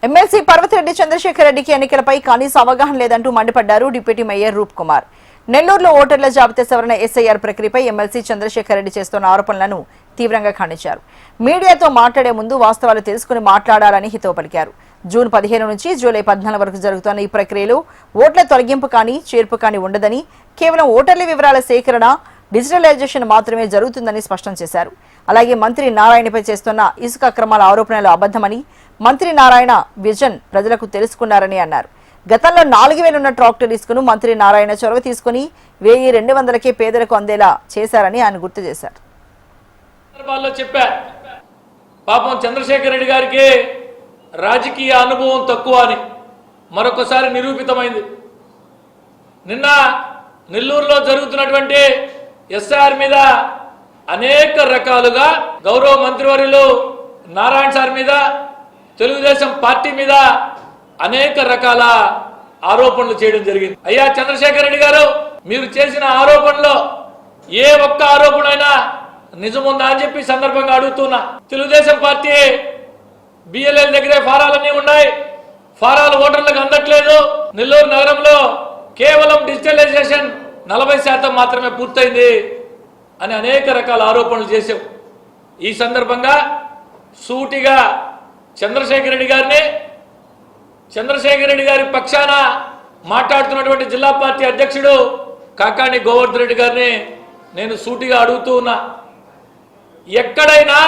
MLC Parvathireddy Chandrasekhar రెడ్డికి ఎన్నికలపై కనీస అవగాహన లేదంటూ మండిపడ్డారు డిప్యూటీ మేయర్ రూప్ కుమార్. నెల్లూరులో ఓటర్ల జాబితా సవరణ ఎస్ఐఆర్ ప్రక్రియపై ఎమ్మెల్సీ చంద్రశేఖర్ రెడ్డి చేస్తున్న ఆరోపణలను తీవ్రంగా ఖండించారు. మీడియాతో మాట్లాడే ముందు వాస్తవాలు తెలుసుకుని మాట్లాడాలని హితవు పలికారు. జూన్ 15 నుంచి జూలై 14 వరకు జరుగుతున్న ఈ ప్రక్రియలో ఓట్ల తొలగింపు కానీ చేర్పు కానీ ఉండదని, కేవలం ఓటర్ల వివరాల సేకరణ, డిజిటలైజేషన్ మాత్రమే జరుగుతుందని స్పష్టం చేశారు. అలాగే మంత్రి నారాయణపై చేస్తున్న ఇసుక అక్రమాల ఆరోపణలు అబద్దమని, మంత్రి నారాయణ విజన్ ప్రజలకు తెలుసుకున్నారని అన్నారు. గతంలో 4000 ఉన్న ట్రాక్టర్ ఇసుకను మంత్రి నారాయణ చొరవ తీసుకుని 1200కే పేదలకు అందేలా చేశారని ఆయన గుర్తు చేశారు. పాపం చంద్రశేఖర్ రెడ్డి గారికి రాజకీయ అనుభవం తక్కువ అని మరొకసారి నిరూపితమైంది. నిన్న నెల్లూరులో జరుగుతున్నటువంటి ఎస్ఆర్ మీద అనేక రకాలుగా గౌరవ మంత్రివర్యులు నారాయణ సార్ మీద, తెలుగుదేశం పార్టీ మీద అనేక రకాల ఆరోపణలు చేయడం జరిగింది. అయ్యా చంద్రశేఖర్ రెడ్డి గారు, మీరు చేసిన ఆరోపణలో ఏ ఒక్క ఆరోపణ అయినా నిజముందా అని చెప్పి సందర్భంగా అడుగుతున్నా. తెలుగుదేశం పార్టీ బిఎల్ఎల్ దగ్గరే ఫారాలన్నీ ఉన్నాయి, ఫారాలు ఓటర్లకు అందట్లేదు. నెల్లూరు నగరంలో కేవలం డిజిటలైజేషన్ 40% మాత్రమే పూర్తయింది అని అనేక రకాల ఆరోపణలు చేశాం. ఈ సందర్భంగా సూటిగా చంద్రశేఖర్ రెడ్డి గారి పక్షాన మాట్లాడుతున్నటువంటి జిల్లా పార్టీ అధ్యక్షుడు కాకాణి గోవర్ధన్ రెడ్డి గారిని నేను సూటిగా అడుగుతూ ఉన్నా. ఎక్కడైనా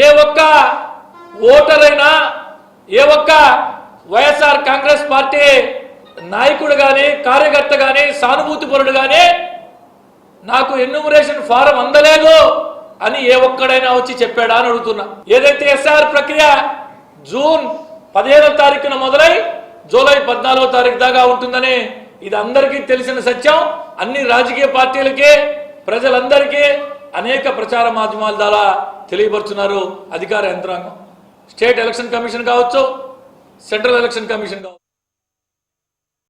ఏ ఒక్క ఓటర్ అయినా, ఏ ఒక్క వైఎస్ఆర్ కాంగ్రెస్ పార్టీ నాయకుడు కానీ, కార్యకర్త కానీ, సానుభూతిపరుడు కానీ నాకు ఎన్యూమరేషన్ ఫారం అందలేదు అని ఏ ఒక్కడైనా వచ్చి చెప్పాడా అని అడుగుతున్నా. ఏదైతే ఎస్ఆర్ ప్రక్రియ జూన్ 15వ తారీఖున మొదలై జూలై 14వ తారీఖు దాకా ఉంటుందని ఇది అందరికీ తెలిసిన సత్యం. అన్ని రాజకీయ పార్టీలకి, ప్రజలందరికీ అనేక ప్రచార మాధ్యమాల ద్వారా తెలియపరుచున్నారు అధికార యంత్రాంగం. స్టేట్ ఎలక్షన్ కమిషన్ కావచ్చు, సెంట్రల్ ఎలక్షన్ కమిషన్ కావచ్చు.